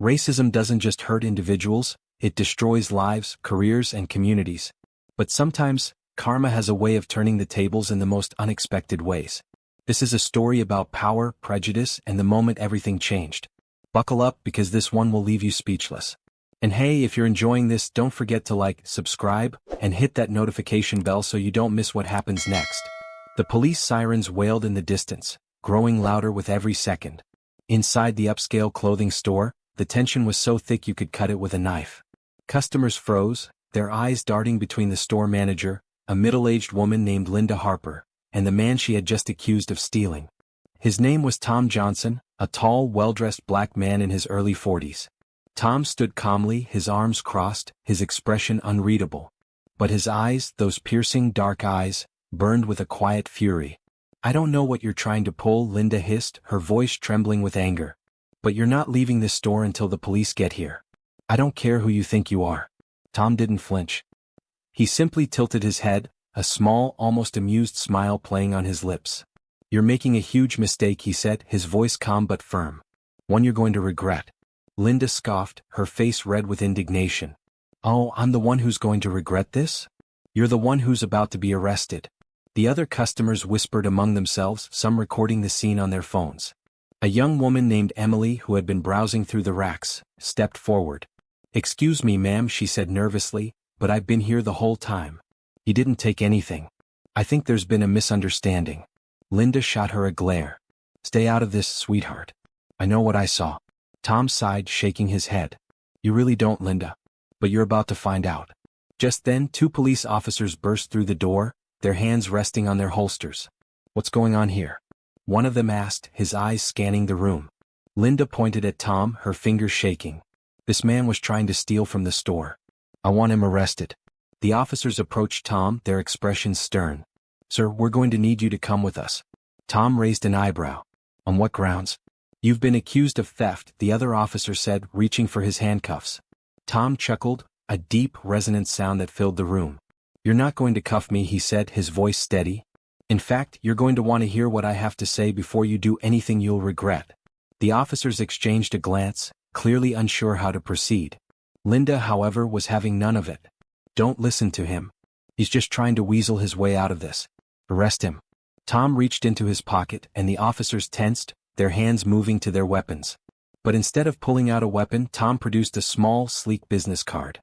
Racism doesn't just hurt individuals, it destroys lives, careers, and communities. But sometimes, karma has a way of turning the tables in the most unexpected ways. This is a story about power, prejudice, and the moment everything changed. Buckle up because this one will leave you speechless. And hey, if you're enjoying this, don't forget to like, subscribe, and hit that notification bell so you don't miss what happens next. The police sirens wailed in the distance, growing louder with every second. Inside the upscale clothing store, the tension was so thick you could cut it with a knife. Customers froze, their eyes darting between the store manager, a middle-aged woman named Linda Harper, and the man she had just accused of stealing. His name was Tom Johnson, a tall, well-dressed black man in his early 40s. Tom stood calmly, his arms crossed, his expression unreadable. But his eyes, those piercing dark eyes, burned with a quiet fury. "I don't know what you're trying to pull," Linda hissed, her voice trembling with anger. "But you're not leaving this store until the police get here. I don't care who you think you are." Tom didn't flinch. He simply tilted his head, a small, almost amused smile playing on his lips. "You're making a huge mistake," he said, his voice calm but firm. "One you're going to regret." Linda scoffed, her face red with indignation. "Oh, I'm the one who's going to regret this? You're the one who's about to be arrested." The other customers whispered among themselves, some recording the scene on their phones. A young woman named Emily, who had been browsing through the racks, stepped forward. "Excuse me, ma'am," she said nervously, "but I've been here the whole time. You didn't take anything. I think there's been a misunderstanding." Linda shot her a glare. "Stay out of this, sweetheart. I know what I saw." Tom sighed, shaking his head. "You really don't, Linda. But you're about to find out." Just then, two police officers burst through the door, their hands resting on their holsters. "What's going on here?" one of them asked, his eyes scanning the room. Linda pointed at Tom, her fingers shaking. "This man was trying to steal from the store. I want him arrested." The officers approached Tom, their expressions stern. "Sir, we're going to need you to come with us." Tom raised an eyebrow. "On what grounds?" "You've been accused of theft," the other officer said, reaching for his handcuffs. Tom chuckled, a deep, resonant sound that filled the room. "You're not going to cuff me," he said, his voice steady. "In fact, you're going to want to hear what I have to say before you do anything you'll regret." The officers exchanged a glance, clearly unsure how to proceed. Linda, however, was having none of it. "Don't listen to him. He's just trying to weasel his way out of this. Arrest him." Tom reached into his pocket, and the officers tensed, their hands moving to their weapons. But instead of pulling out a weapon, Tom produced a small, sleek business card.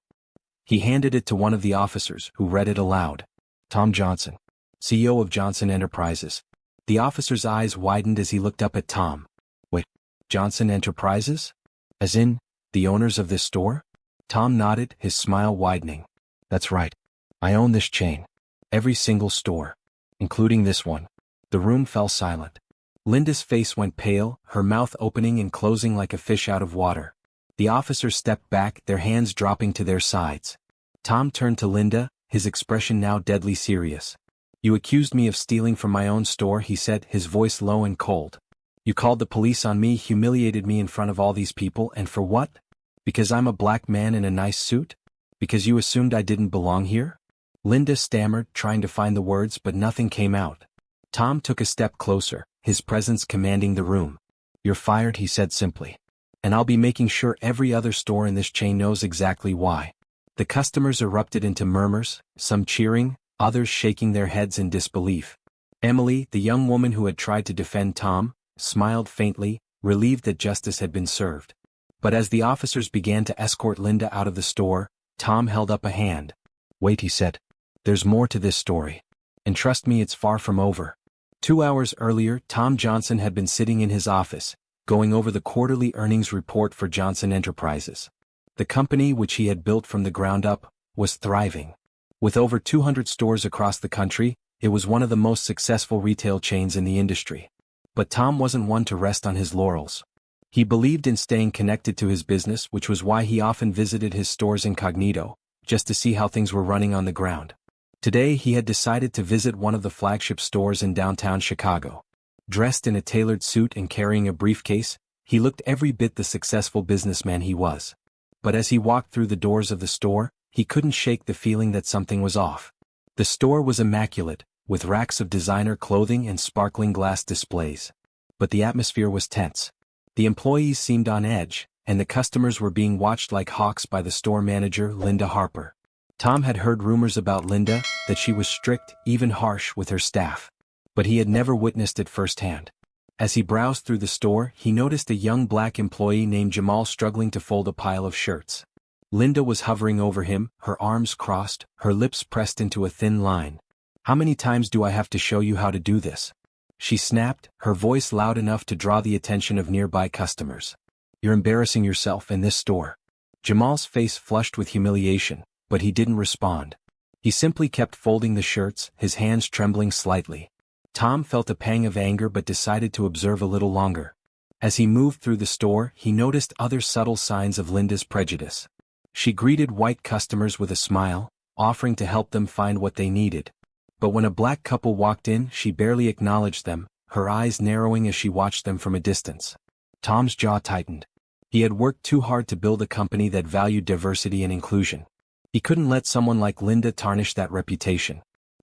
He handed it to one of the officers, who read it aloud. "Tom Johnson, CEO of Johnson Enterprises." The officer's eyes widened as he looked up at Tom. "Wait, Johnson Enterprises? As in, the owners of this store?" Tom nodded, his smile widening. "That's right. I own this chain. Every single store. Including this one." The room fell silent. Linda's face went pale, her mouth opening and closing like a fish out of water. The officers stepped back, their hands dropping to their sides. Tom turned to Linda, his expression now deadly serious. "You accused me of stealing from my own store," he said, his voice low and cold. "You called the police on me, humiliated me in front of all these people, and for what? Because I'm a black man in a nice suit? Because you assumed I didn't belong here?" Linda stammered, trying to find the words, but nothing came out. Tom took a step closer, his presence commanding the room. "You're fired," he said simply. "And I'll be making sure every other store in this chain knows exactly why." The customers erupted into murmurs, some cheering, others shaking their heads in disbelief. Emily, the young woman who had tried to defend Tom, smiled faintly, relieved that justice had been served. But as the officers began to escort Linda out of the store, Tom held up a hand. "Wait," he said. "There's more to this story. And trust me, it's far from over." 2 hours earlier, Tom Johnson had been sitting in his office, going over the quarterly earnings report for Johnson Enterprises. The company, which he had built from the ground up, was thriving. With over 200 stores across the country, it was one of the most successful retail chains in the industry. But Tom wasn't one to rest on his laurels. He believed in staying connected to his business, which was why he often visited his stores incognito, just to see how things were running on the ground. Today he had decided to visit one of the flagship stores in downtown Chicago. Dressed in a tailored suit and carrying a briefcase, he looked every bit the successful businessman he was. But as he walked through the doors of the store, he couldn't shake the feeling that something was off. The store was immaculate, with racks of designer clothing and sparkling glass displays. But the atmosphere was tense. The employees seemed on edge, and the customers were being watched like hawks by the store manager, Linda Harper. Tom had heard rumors about Linda, that she was strict, even harsh with her staff. But he had never witnessed it firsthand. As he browsed through the store, he noticed a young black employee named Jamal struggling to fold a pile of shirts. Linda was hovering over him, her arms crossed, her lips pressed into a thin line. "How many times do I have to show you how to do this?" she snapped, her voice loud enough to draw the attention of nearby customers. "You're embarrassing yourself in this store." Jamal's face flushed with humiliation, but he didn't respond. He simply kept folding the shirts, his hands trembling slightly. Tom felt a pang of anger but decided to observe a little longer. As he moved through the store, he noticed other subtle signs of Linda's prejudice. She greeted white customers with a smile, offering to help them find what they needed. But when a black couple walked in, she barely acknowledged them, her eyes narrowing as she watched them from a distance. Tom's jaw tightened. He had worked too hard to build a company that valued diversity and inclusion. He couldn't let someone like Linda tarnish that reputation.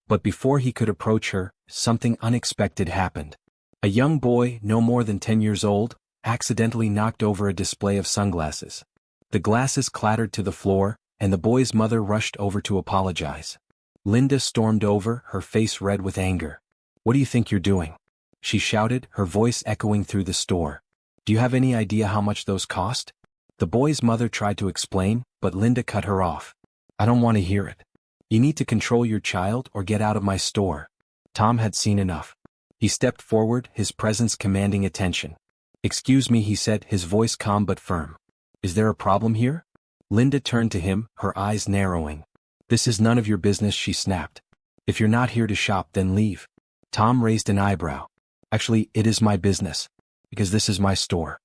But before he could approach her, something unexpected happened. A young boy, no more than 10 years old, accidentally knocked over a display of sunglasses. The glasses clattered to the floor, and the boy's mother rushed over to apologize. Linda stormed over, her face red with anger. "What do you think you're doing?" she shouted, her voice echoing through the store. "Do you have any idea how much those cost?" The boy's mother tried to explain, but Linda cut her off. "I don't want to hear it. You need to control your child or get out of my store." Tom had seen enough. He stepped forward, his presence commanding attention. "Excuse me," he said, his voice calm but firm. "Is there a problem here?" Linda turned to him, her eyes narrowing. "This is none of your business," she snapped. "If you're not here to shop, then leave." Tom raised an eyebrow. "Actually, it is my business. Because this is my store."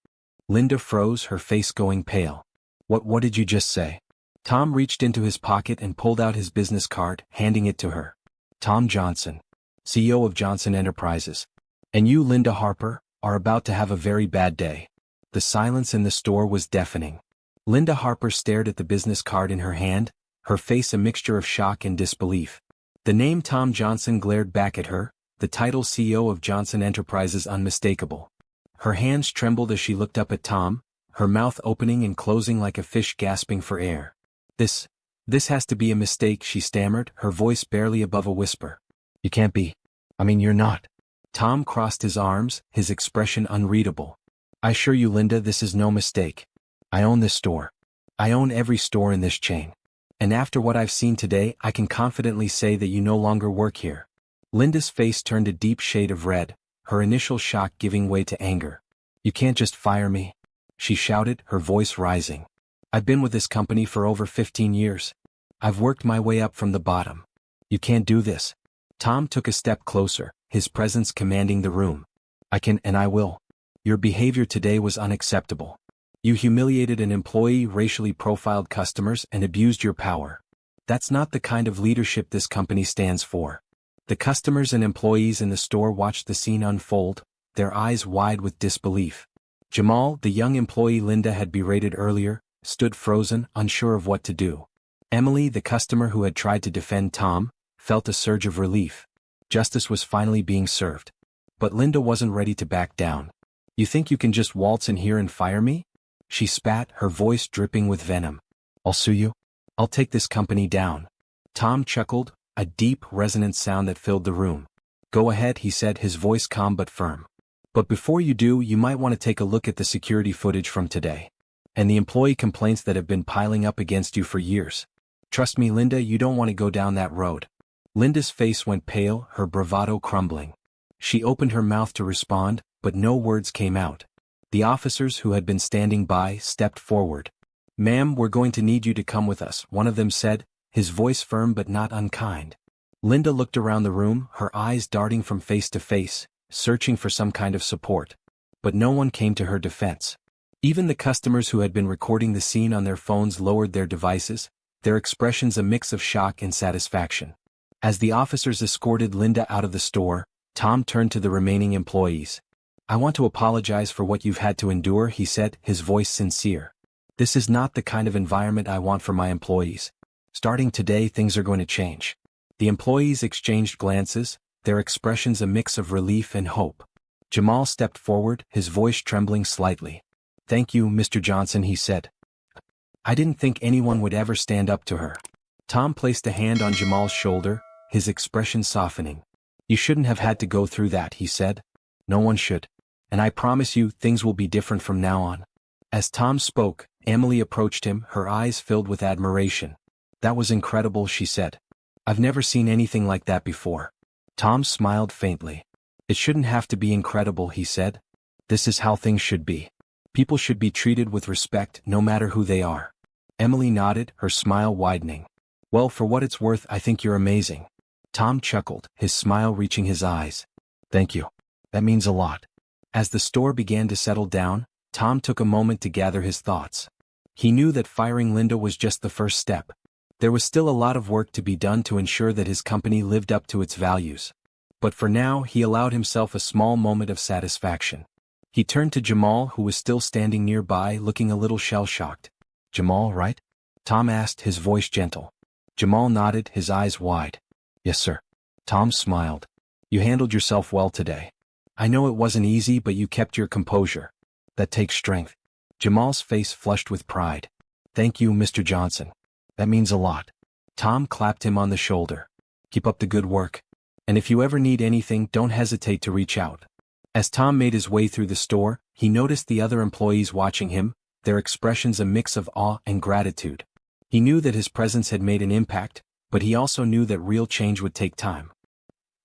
Linda froze, her face going pale. What did you just say?" Tom reached into his pocket and pulled out his business card, handing it to her. "Tom Johnson, CEO of Johnson Enterprises. And you, Linda Harper, are about to have a very bad day." The silence in the store was deafening. Linda Harper stared at the business card in her hand, her face a mixture of shock and disbelief. The name Tom Johnson glared back at her, the title CEO of Johnson Enterprises unmistakable. Her hands trembled as she looked up at Tom, her mouth opening and closing like a fish gasping for air. This has to be a mistake," she stammered, her voice barely above a whisper. "You can't be. I mean, you're not." Tom crossed his arms, his expression unreadable. "I assure you, Linda, this is no mistake. I own this store. I own every store in this chain. And after what I've seen today, I can confidently say that you no longer work here." Linda's face turned a deep shade of red, her initial shock giving way to anger. "You can't just fire me," she shouted, her voice rising. "I've been with this company for over 15 years. I've worked my way up from the bottom. You can't do this." Tom took a step closer, his presence commanding the room. "I can and I will. Your behavior today was unacceptable. You humiliated an employee, racially profiled customers, and abused your power. That's not the kind of leadership this company stands for." The customers and employees in the store watched the scene unfold, their eyes wide with disbelief. Jamal, the young employee Linda had berated earlier, stood frozen, unsure of what to do. Emily, the customer who had tried to defend Tom, felt a surge of relief. Justice was finally being served. But Linda wasn't ready to back down. "You think you can just waltz in here and fire me?" she spat, her voice dripping with venom. "I'll sue you. I'll take this company down." Tom chuckled, a deep, resonant sound that filled the room. "Go ahead," he said, his voice calm but firm. "But before you do, you might want to take a look at the security footage from today. And the employee complaints that have been piling up against you for years. Trust me, Linda, you don't want to go down that road." Linda's face went pale, her bravado crumbling. She opened her mouth to respond, but no words came out. The officers who had been standing by stepped forward. "Ma'am, we're going to need you to come with us," one of them said, his voice firm but not unkind. Linda looked around the room, her eyes darting from face to face, searching for some kind of support. But no one came to her defense. Even the customers who had been recording the scene on their phones lowered their devices, their expressions a mix of shock and satisfaction. As the officers escorted Linda out of the store, Tom turned to the remaining employees. "I want to apologize for what you've had to endure," he said, his voice sincere. "This is not the kind of environment I want for my employees. Starting today, things are going to change." The employees exchanged glances, their expressions a mix of relief and hope. Jamal stepped forward, his voice trembling slightly. "Thank you, Mr. Johnson," he said. "I didn't think anyone would ever stand up to her." Tom placed a hand on Jamal's shoulder, his expression softening. "You shouldn't have had to go through that," he said. "No one should. And I promise you things will be different from now on." As Tom spoke, Emily approached him, her eyes filled with admiration. "That was incredible," she said. "I've never seen anything like that before." Tom smiled faintly. "It shouldn't have to be incredible," he said. "This is how things should be. People should be treated with respect no matter who they are." Emily nodded, her smile widening. "Well, for what it's worth, I think you're amazing." Tom chuckled, his smile reaching his eyes. "Thank you. That means a lot." As the store began to settle down, Tom took a moment to gather his thoughts. He knew that firing Linda was just the first step. There was still a lot of work to be done to ensure that his company lived up to its values. But for now, he allowed himself a small moment of satisfaction. He turned to Jamal, who was still standing nearby, looking a little shell-shocked. "Jamal, right?" Tom asked, his voice gentle. Jamal nodded, his eyes wide. "Yes, sir." Tom smiled. "You handled yourself well today. I know it wasn't easy, but you kept your composure. That takes strength." Jamal's face flushed with pride. "Thank you, Mr. Johnson. That means a lot." Tom clapped him on the shoulder. "Keep up the good work. And if you ever need anything, don't hesitate to reach out." As Tom made his way through the store, he noticed the other employees watching him, their expressions a mix of awe and gratitude. He knew that his presence had made an impact, but he also knew that real change would take time.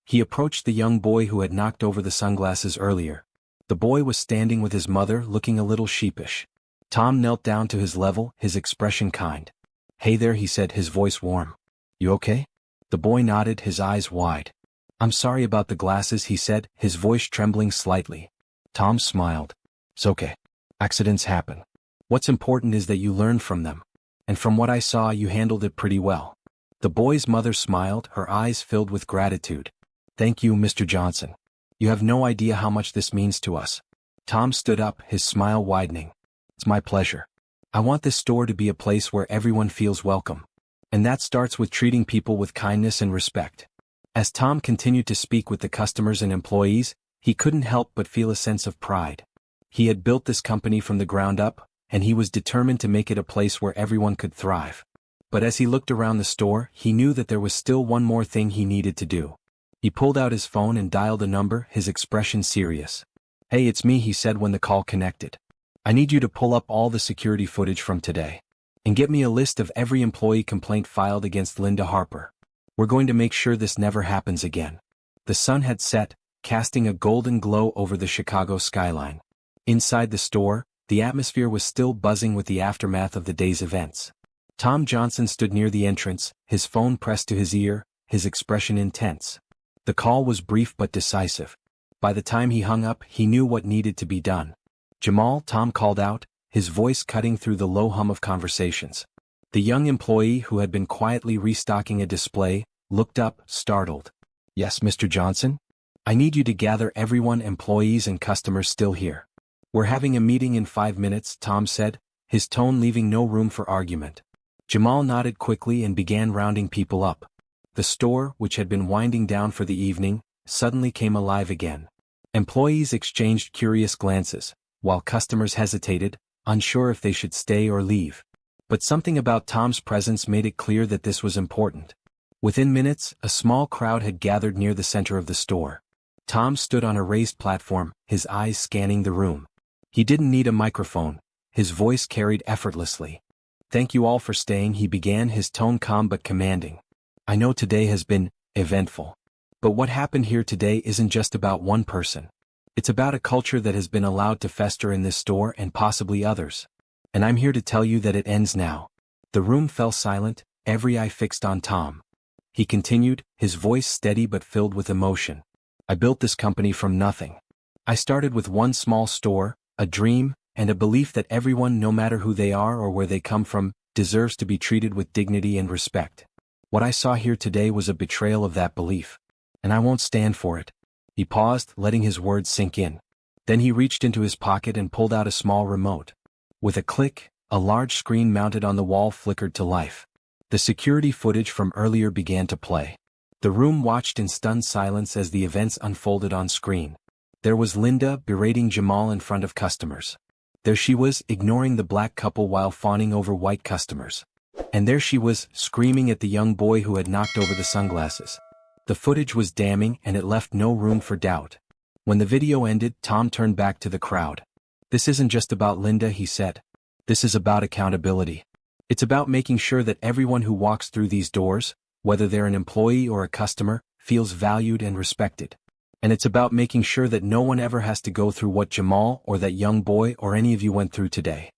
He approached the young boy who had knocked over the sunglasses earlier. The boy was standing with his mother, looking a little sheepish. Tom knelt down to his level, his expression kind. "Hey there," he said, his voice warm. "You okay?" The boy nodded, his eyes wide. "I'm sorry about the glasses," he said, his voice trembling slightly. Tom smiled. "It's okay. Accidents happen. What's important is that you learn from them. And from what I saw, you handled it pretty well." The boy's mother smiled, her eyes filled with gratitude. "Thank you, Mr. Johnson. You have no idea how much this means to us." Tom stood up, his smile widening. "It's my pleasure. I want this store to be a place where everyone feels welcome. And that starts with treating people with kindness and respect." As Tom continued to speak with the customers and employees, he couldn't help but feel a sense of pride. He had built this company from the ground up, and he was determined to make it a place where everyone could thrive. But as he looked around the store, he knew that there was still one more thing he needed to do. He pulled out his phone and dialed a number, his expression serious. "Hey, it's me," he said when the call connected. "I need you to pull up all the security footage from today. And get me a list of every employee complaint filed against Linda Harper. We're going to make sure this never happens again." The sun had set, casting a golden glow over the Chicago skyline. Inside the store, the atmosphere was still buzzing with the aftermath of the day's events. Tom Johnson stood near the entrance, his phone pressed to his ear, his expression intense. The call was brief but decisive. By the time he hung up, he knew what needed to be done. "Jamal," Tom called out, his voice cutting through the low hum of conversations. The young employee, who had been quietly restocking a display, looked up, startled. "Yes, Mr. Johnson? I need you to gather everyone, employees and customers still here. We're having a meeting in 5 minutes," Tom said, his tone leaving no room for argument. Jamal nodded quickly and began rounding people up. The store, which had been winding down for the evening, suddenly came alive again. Employees exchanged curious glances, while customers hesitated, unsure if they should stay or leave. But something about Tom's presence made it clear that this was important. Within minutes, a small crowd had gathered near the center of the store. Tom stood on a raised platform, his eyes scanning the room. He didn't need a microphone. His voice carried effortlessly. "Thank you all for staying," he began, his tone calm but commanding. "I know today has been eventful. But what happened here today isn't just about one person. It's about a culture that has been allowed to fester in this store and possibly others. And I'm here to tell you that it ends now." The room fell silent, every eye fixed on Tom. He continued, his voice steady but filled with emotion. "I built this company from nothing. I started with one small store, a dream, and a belief that everyone, no matter who they are or where they come from, deserves to be treated with dignity and respect. What I saw here today was a betrayal of that belief. And I won't stand for it." He paused, letting his words sink in. Then he reached into his pocket and pulled out a small remote. With a click, a large screen mounted on the wall flickered to life. The security footage from earlier began to play. The room watched in stunned silence as the events unfolded on screen. There was Linda berating Jamal in front of customers. There she was, ignoring the black couple while fawning over white customers. And there she was, screaming at the young boy who had knocked over the sunglasses. The footage was damning and it left no room for doubt. When the video ended, Tom turned back to the crowd. "This isn't just about Linda," he said. "This is about accountability. It's about making sure that everyone who walks through these doors, whether they're an employee or a customer, feels valued and respected. And it's about making sure that no one ever has to go through what Jamal or that young boy or any of you went through today."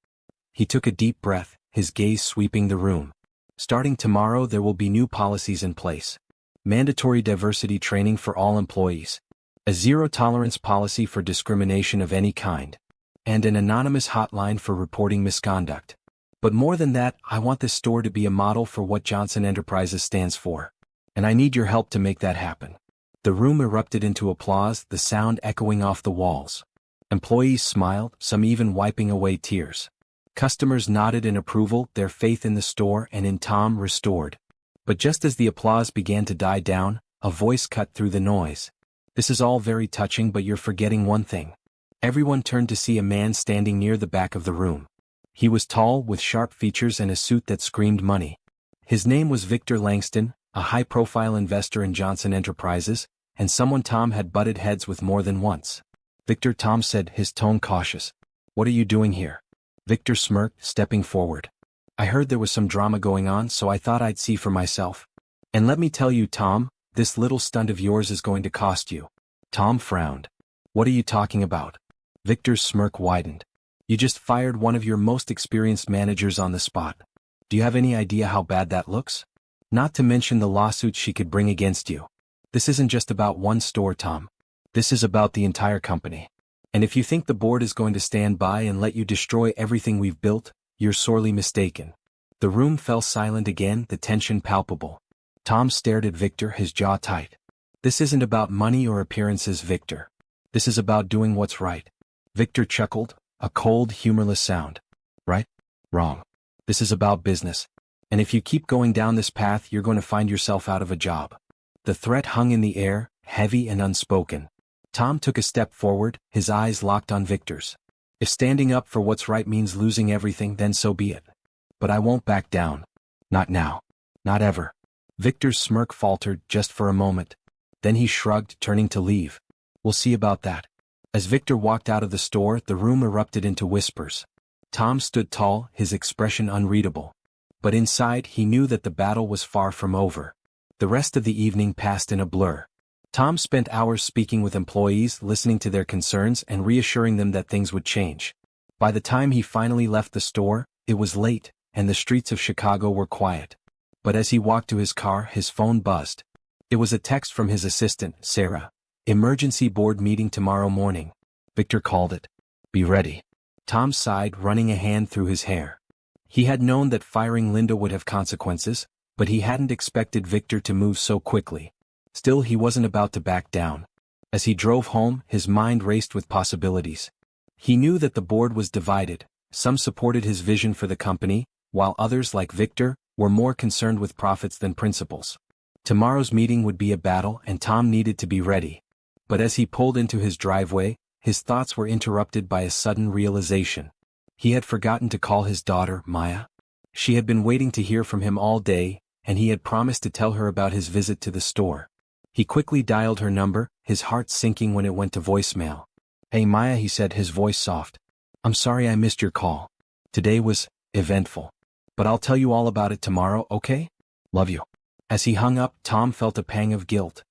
He took a deep breath, his gaze sweeping the room. "Starting tomorrow, there will be new policies in place. Mandatory diversity training for all employees. A zero-tolerance policy for discrimination of any kind. And an anonymous hotline for reporting misconduct. But more than that, I want this store to be a model for what Johnson Enterprises stands for. And I need your help to make that happen." The room erupted into applause, the sound echoing off the walls. Employees smiled, some even wiping away tears. Customers nodded in approval, their faith in the store and in Tom restored. But just as the applause began to die down, a voice cut through the noise. "This is all very touching, but you're forgetting one thing." Everyone turned to see a man standing near the back of the room. He was tall, with sharp features and a suit that screamed money. His name was Victor Langston, a high-profile investor in Johnson Enterprises, and someone Tom had butted heads with more than once. "Victor," Tom said, his tone cautious. "What are you doing here?" Victor smirked, stepping forward. "I heard there was some drama going on, so I thought I'd see for myself. And let me tell you, Tom, this little stunt of yours is going to cost you." Tom frowned. "What are you talking about?" Victor's smirk widened. "You just fired one of your most experienced managers on the spot. Do you have any idea how bad that looks? Not to mention the lawsuits she could bring against you. This isn't just about one store, Tom. This is about the entire company. And if you think the board is going to stand by and let you destroy everything we've built, you're sorely mistaken." The room fell silent again, the tension palpable. Tom stared at Victor, his jaw tight. "This isn't about money or appearances, Victor. This is about doing what's right." Victor chuckled, a cold, humorless sound. "Right? Wrong. This is about business. And if you keep going down this path, you're going to find yourself out of a job." The threat hung in the air, heavy and unspoken. Tom took a step forward, his eyes locked on Victor's. "If standing up for what's right means losing everything, then so be it. But I won't back down. Not now. Not ever." Victor's smirk faltered just for a moment. Then he shrugged, turning to leave. "We'll see about that." As Victor walked out of the store, the room erupted into whispers. Tom stood tall, his expression unreadable. But inside, he knew that the battle was far from over. The rest of the evening passed in a blur. Tom spent hours speaking with employees, listening to their concerns and reassuring them that things would change. By the time he finally left the store, it was late, and the streets of Chicago were quiet. But as he walked to his car, his phone buzzed. It was a text from his assistant, Sarah. "Emergency board meeting tomorrow morning." Victor called it. "Be ready." Tom sighed, running a hand through his hair. He had known that firing Linda would have consequences, but he hadn't expected Victor to move so quickly. Still, he wasn't about to back down. As he drove home, his mind raced with possibilities. He knew that the board was divided. Some supported his vision for the company, while others, like Victor, were more concerned with profits than principles. Tomorrow's meeting would be a battle, and Tom needed to be ready. But as he pulled into his driveway, his thoughts were interrupted by a sudden realization. He had forgotten to call his daughter, Maya. She had been waiting to hear from him all day, and he had promised to tell her about his visit to the store. He quickly dialed her number, his heart sinking when it went to voicemail. "Hey Maya," he said, his voice soft. "I'm sorry I missed your call. Today was eventful. But I'll tell you all about it tomorrow, okay? Love you." As he hung up, Tom felt a pang of guilt.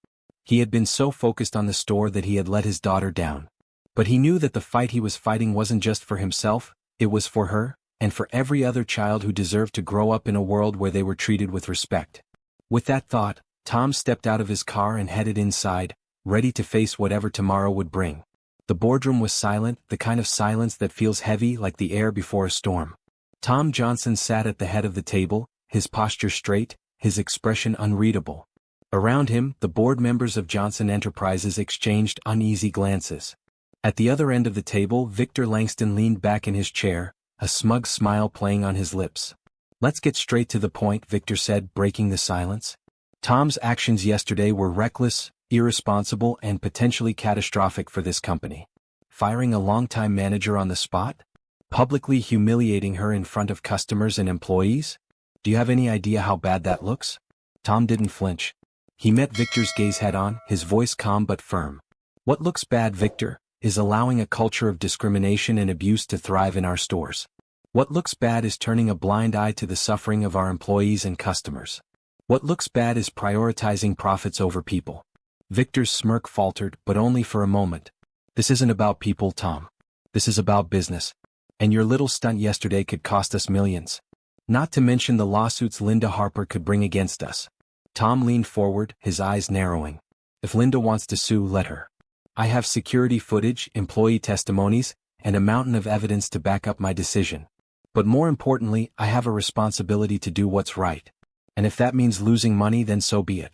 He had been so focused on the store that he had let his daughter down. But he knew that the fight he was fighting wasn't just for himself, it was for her, and for every other child who deserved to grow up in a world where they were treated with respect. With that thought, Tom stepped out of his car and headed inside, ready to face whatever tomorrow would bring. The boardroom was silent, the kind of silence that feels heavy like the air before a storm. Tom Johnson sat at the head of the table, his posture straight, his expression unreadable. Around him, the board members of Johnson Enterprises exchanged uneasy glances. At the other end of the table, Victor Langston leaned back in his chair, a smug smile playing on his lips. "Let's get straight to the point," Victor said, breaking the silence. Tom's actions yesterday were reckless, irresponsible, and potentially catastrophic for this company. Firing a longtime manager on the spot? Publicly humiliating her in front of customers and employees? Do you have any idea how bad that looks? Tom didn't flinch. He met Victor's gaze head-on, his voice calm but firm. What looks bad, Victor, is allowing a culture of discrimination and abuse to thrive in our stores. What looks bad is turning a blind eye to the suffering of our employees and customers. What looks bad is prioritizing profits over people. Victor's smirk faltered, but only for a moment. This isn't about people, Tom. This is about business. And your little stunt yesterday could cost us millions. Not to mention the lawsuits Linda Harper could bring against us. Tom leaned forward, his eyes narrowing. If Linda wants to sue, let her. I have security footage, employee testimonies, and a mountain of evidence to back up my decision. But more importantly, I have a responsibility to do what's right. And if that means losing money, then so be it.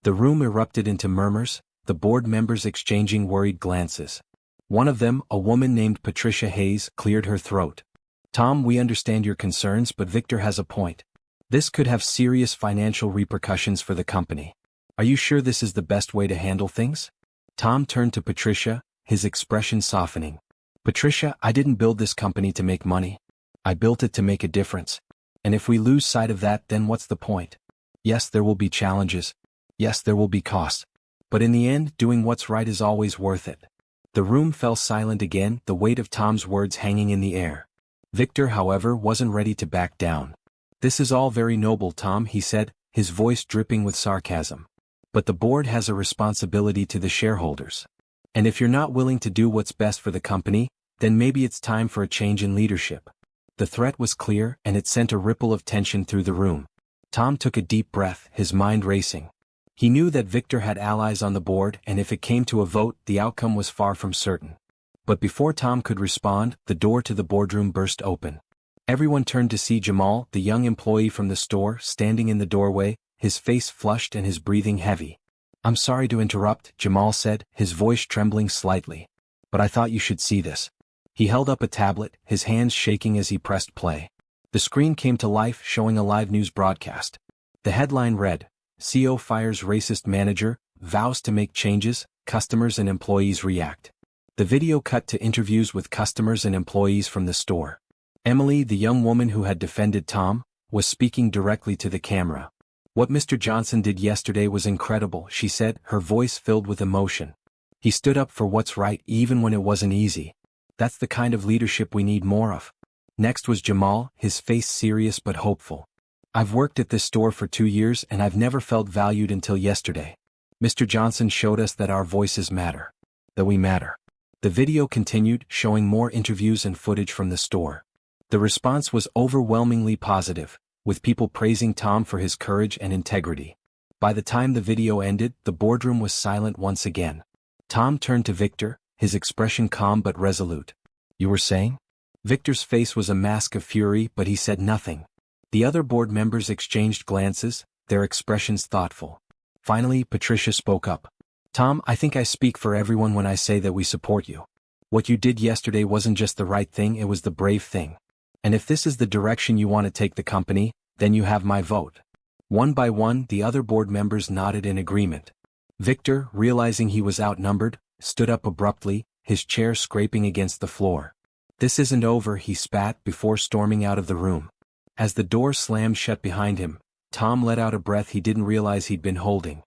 The room erupted into murmurs, the board members exchanging worried glances. One of them, a woman named Patricia Hayes, cleared her throat. Tom, we understand your concerns, but Victor has a point. This could have serious financial repercussions for the company. Are you sure this is the best way to handle things? Tom turned to Patricia, his expression softening. Patricia, I didn't build this company to make money. I built it to make a difference. And if we lose sight of that, then what's the point? Yes, there will be challenges. Yes, there will be costs. But in the end, doing what's right is always worth it. The room fell silent again, the weight of Tom's words hanging in the air. Victor, however, wasn't ready to back down. This is all very noble, Tom, he said, his voice dripping with sarcasm. But the board has a responsibility to the shareholders. And if you're not willing to do what's best for the company, then maybe it's time for a change in leadership. The threat was clear, and it sent a ripple of tension through the room. Tom took a deep breath, his mind racing. He knew that Victor had allies on the board, and if it came to a vote, the outcome was far from certain. But before Tom could respond, the door to the boardroom burst open. Everyone turned to see Jamal, the young employee from the store, standing in the doorway, his face flushed and his breathing heavy. I'm sorry to interrupt, Jamal said, his voice trembling slightly. But I thought you should see this. He held up a tablet, his hands shaking as he pressed play. The screen came to life, showing a live news broadcast. The headline read, CEO fires racist manager, vows to make changes, customers and employees react. The video cut to interviews with customers and employees from the store. Emily, the young woman who had defended Tom, was speaking directly to the camera. What Mr. Johnson did yesterday was incredible, she said, her voice filled with emotion. He stood up for what's right even when it wasn't easy. That's the kind of leadership we need more of. Next was Jamal, his face serious but hopeful. I've worked at this store for 2 years and I've never felt valued until yesterday. Mr. Johnson showed us that our voices matter. That we matter. The video continued, showing more interviews and footage from the store. The response was overwhelmingly positive, with people praising Tom for his courage and integrity. By the time the video ended, the boardroom was silent once again. Tom turned to Victor, his expression calm but resolute. You were saying? Victor's face was a mask of fury, but he said nothing. The other board members exchanged glances, their expressions thoughtful. Finally, Patricia spoke up. Tom, I think I speak for everyone when I say that we support you. What you did yesterday wasn't just the right thing, it was the brave thing. And if this is the direction you want to take the company, then you have my vote. One by one, the other board members nodded in agreement. Victor, realizing he was outnumbered, stood up abruptly, his chair scraping against the floor. This isn't over, he spat before storming out of the room. As the door slammed shut behind him, Tom let out a breath he didn't realize he'd been holding.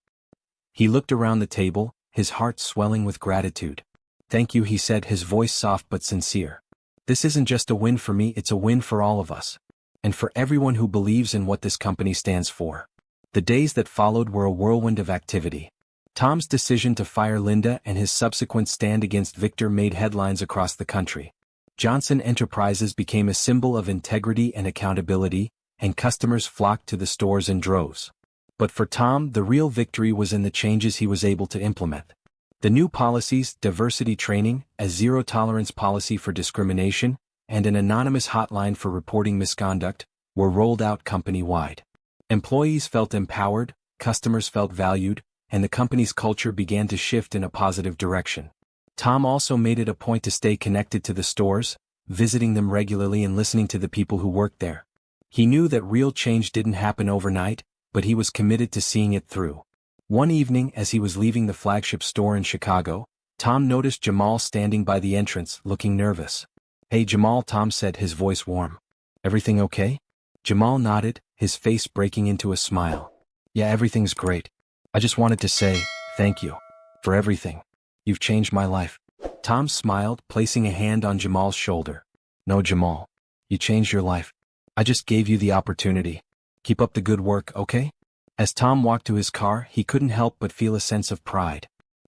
He looked around the table, his heart swelling with gratitude. Thank you, he said, his voice soft but sincere. This isn't just a win for me, it's a win for all of us. And for everyone who believes in what this company stands for. The days that followed were a whirlwind of activity. Tom's decision to fire Linda and his subsequent stand against Victor made headlines across the country. Johnson Enterprises became a symbol of integrity and accountability, and customers flocked to the stores in droves. But for Tom, the real victory was in the changes he was able to implement. The new policies, diversity training, a zero-tolerance policy for discrimination, and an anonymous hotline for reporting misconduct, were rolled out company-wide. Employees felt empowered, customers felt valued, and the company's culture began to shift in a positive direction. Tom also made it a point to stay connected to the stores, visiting them regularly and listening to the people who worked there. He knew that real change didn't happen overnight, but he was committed to seeing it through. One evening, as he was leaving the flagship store in Chicago, Tom noticed Jamal standing by the entrance, looking nervous. Hey Jamal, Tom said, his voice warm. Everything okay? Jamal nodded, his face breaking into a smile. Yeah, everything's great. I just wanted to say, thank you. For everything. You've changed my life. Tom smiled, placing a hand on Jamal's shoulder. No, Jamal. You changed your life. I just gave you the opportunity. Keep up the good work, okay? As Tom walked to his car, he couldn't help but feel a sense of pride.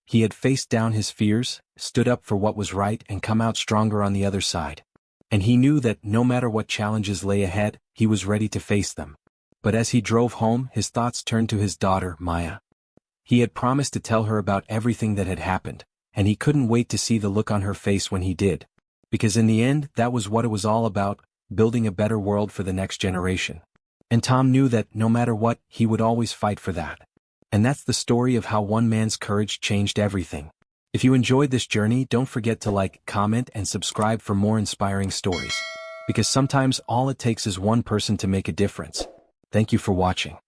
He had faced down his fears, stood up for what was right, and come out stronger on the other side. And he knew that no matter what challenges lay ahead, he was ready to face them. But as he drove home, his thoughts turned to his daughter, Maya. He had promised to tell her about everything that had happened, and he couldn't wait to see the look on her face when he did. Because in the end, that was what it was all about, building a better world for the next generation. And Tom knew that, no matter what, he would always fight for that. And that's the story of how one man's courage changed everything. If you enjoyed this journey, don't forget to like, comment, and subscribe for more inspiring stories. Because sometimes all it takes is one person to make a difference. Thank you for watching.